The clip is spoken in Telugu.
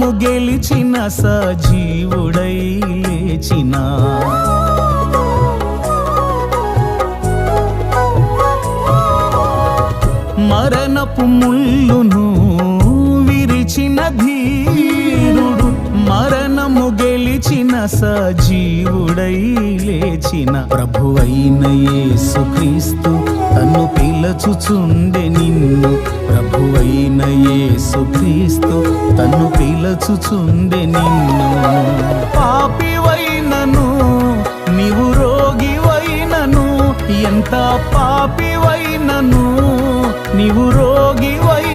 మరణము గెలిచిన సజీవుడై లేచిన మరణపు ముళ్ళును విరిచిన ధీరుడు మరణము గెలిచిన సజీవుడై లేచిన ప్రభువైన యేసుక్రీస్తు తన్ను పిలచుచుండె నిన్ను ప్రభువైన యేసుక్రీస్తు తన్ను పిలచుచుండె నిన్ను పాపివైనను నీవు రోగివైనను ఎంత పాపివైనను నీవు రోగివై